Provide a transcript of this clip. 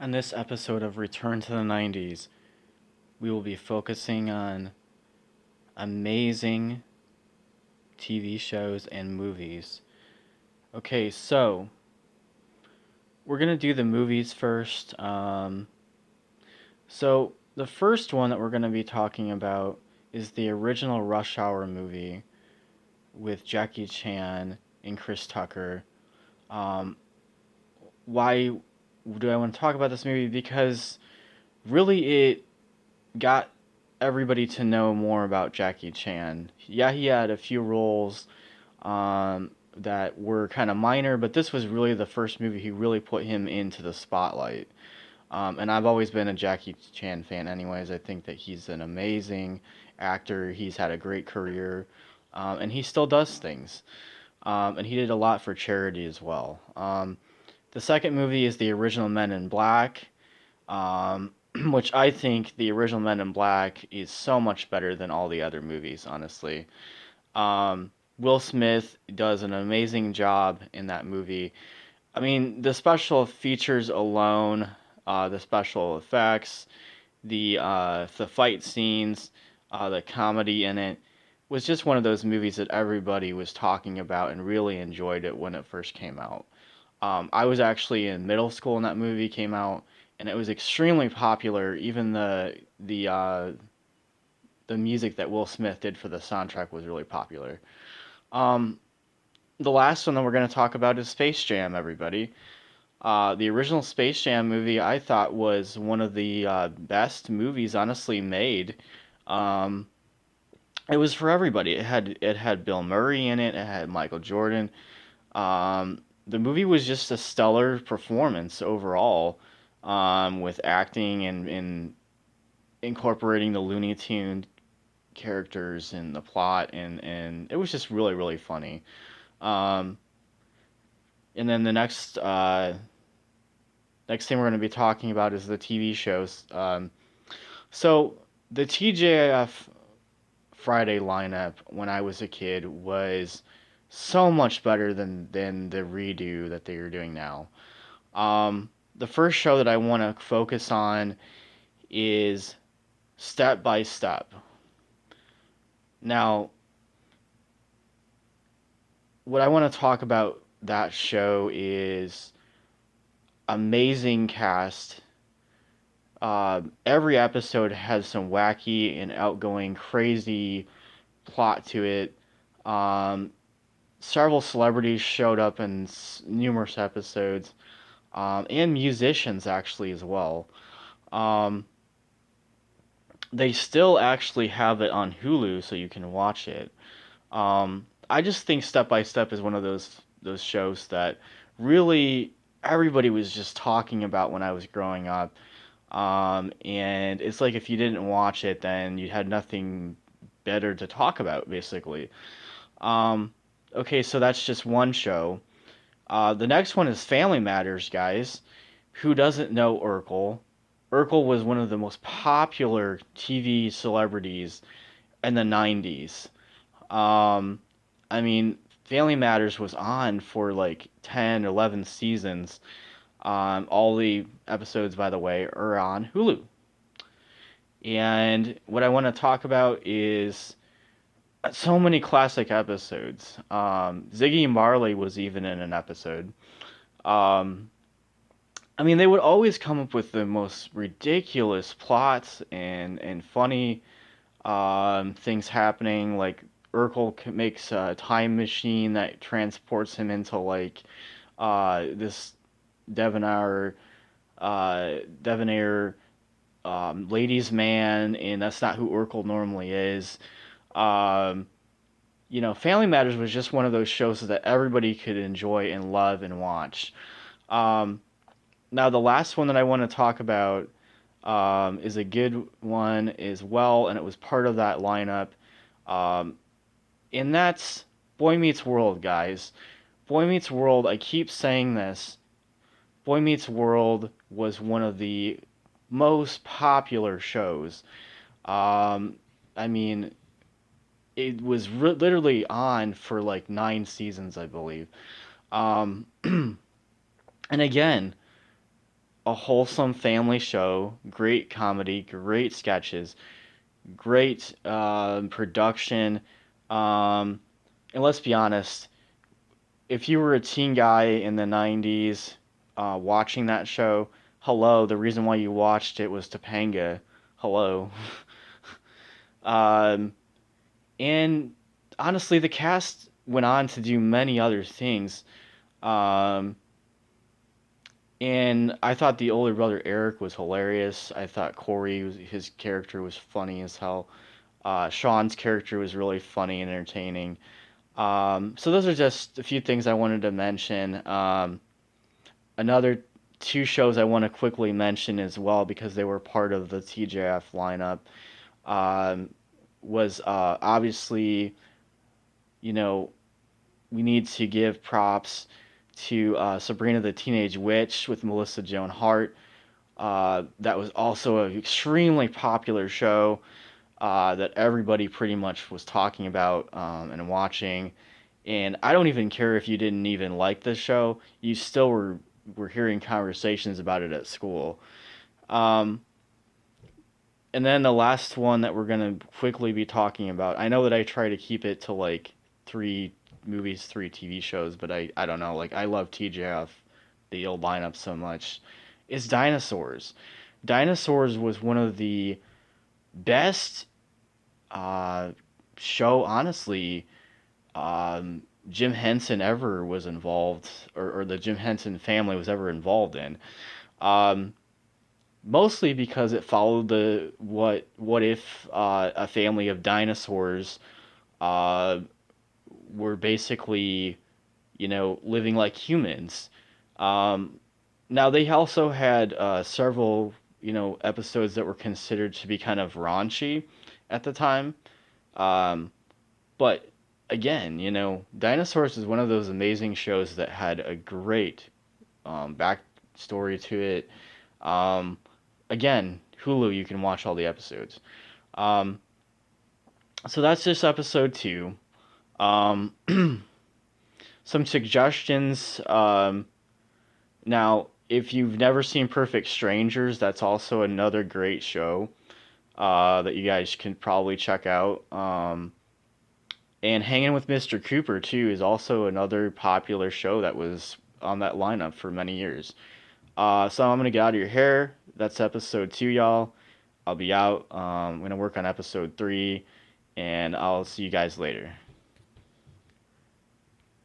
On this episode of Return to the 90s, we will be focusing on amazing TV shows and movies. Okay, so we're going to do the movies first. So, the first one that we're going to be talking about is the original Rush Hour movie with Jackie Chan and Chris Tucker. Um, why do I want to talk about this movie? Because really it got everybody to know more about Jackie Chan. Yeah, he had a few roles that were kind of minor, but this was really the first movie he really put him into the spotlight. And I've always been a Jackie Chan fan, anyways. I think that he's an amazing actor. He's had a great career, and he still does things. And he did a lot for charity as well. The second movie is the original Men in Black. Which I think the original Men in Black is so much better than all the other movies, honestly. Will Smith does an amazing job in that movie. I mean, the special features alone, the special effects, the fight scenes, the comedy in it was just one of those movies that everybody was talking about and really enjoyed it when it first came out. I was actually in middle school when that movie came out, and it was extremely popular. Even the music that Will Smith did for the soundtrack was really popular. Um, the last one that we're going to talk about is Space Jam. Everybody, the original Space Jam movie I thought was one of the best movies honestly made. Um, it was for everybody. It had Bill Murray in it. It had Michael Jordan. The movie was just a stellar performance overall, with acting and incorporating the Looney Tune characters in the plot, and it was just really really funny. Um, and then the next thing we're going to be talking about is the TV shows. So the TGIF Friday lineup when I was a kid was so much better than the redo that they are doing now. The first show that I want to focus on is Step by Step. Now, what I want to talk about that show is amazing cast. Every episode has some wacky and outgoing, crazy plot to it. Um, Several celebrities showed up in numerous episodes, and musicians actually as well. Um, they still actually have it on Hulu, so you can watch it. I just think Step by Step is one of those shows that really everybody was just talking about when I was growing up. And it's like if you didn't watch it, then you had nothing better to talk about, basically. Um, okay, so that's just one show. The next one is Family Matters, guys. Who doesn't know Urkel? Urkel was one of the most popular TV celebrities in the 90s. Um, I mean, Family Matters was on for like 10, 11 seasons. All the episodes, by the way, are on Hulu. And what I want to talk about is so many classic episodes. Ziggy Marley was even in an episode. Um, I mean, they would always come up with the most ridiculous plots and funny things happening. Like Urkel makes a time machine that transports him into like this Devonair Devonair ladies' man, and that's not who Urkel normally is. Um, Family Matters was just one of those shows that everybody could enjoy and love and watch. Um, Now, the last one that I want to talk about is a good one as well, and it was part of that lineup. Um, and that's Boy Meets World, guys. Boy Meets World, I keep saying this. Boy Meets World was one of the most popular shows. Um, I mean, it was literally on for like 9 seasons, I believe. Um, and again, a wholesome family show, great comedy, great sketches, great production. Um, and let's be honest, if you were a teen guy in the 90s watching that show, hello, the reason why you watched it was Topanga. Hello. um, and honestly, the cast went on to do many other things. Um, and I thought the older brother Eric was hilarious. I thought his character was funny as hell. Sean's character was really funny and entertaining. So those are just a few things I wanted to mention. Another two shows I want to quickly mention as well because they were part of the TGIF lineup um, was obviously, you know, we need to give props to Sabrina the Teenage Witch with Melissa Joan Hart. That was also an extremely popular show that everybody pretty much was talking about and watching. And I don't even care if you didn't even like this show, you still were hearing conversations about it at school. Um, and then the last one that we're gonna quickly be talking about. I know that I try to keep it to like 3 movies, 3 TV shows, but I don't know. Like I love TGIF, the old lineup so much. Is Dinosaurs. Dinosaurs was one of the best uh, show, honestly, Jim Henson ever was involved, or the Jim Henson family was ever involved in. Um, Mostly because it followed the what if a family of dinosaurs uh, were basically living like humans. Um, Now they also had several episodes that were considered to be kind of raunchy at the time. Um, But again, Dinosaurs is one of those amazing shows that had a great backstory to it. Um, Again, Hulu, you can watch all the episodes. Um, so that's just episode 2. Um, some suggestions. Now, if you've never seen Perfect Strangers, that's also another great show that you guys can probably check out. And Hanging with Mr. Cooper, too, is also another popular show that was on that lineup for many years. So I'm going to get out of your hair. That's episode 2, y'all. I'll be out. I'm going to work on episode 3, and I'll see you guys later.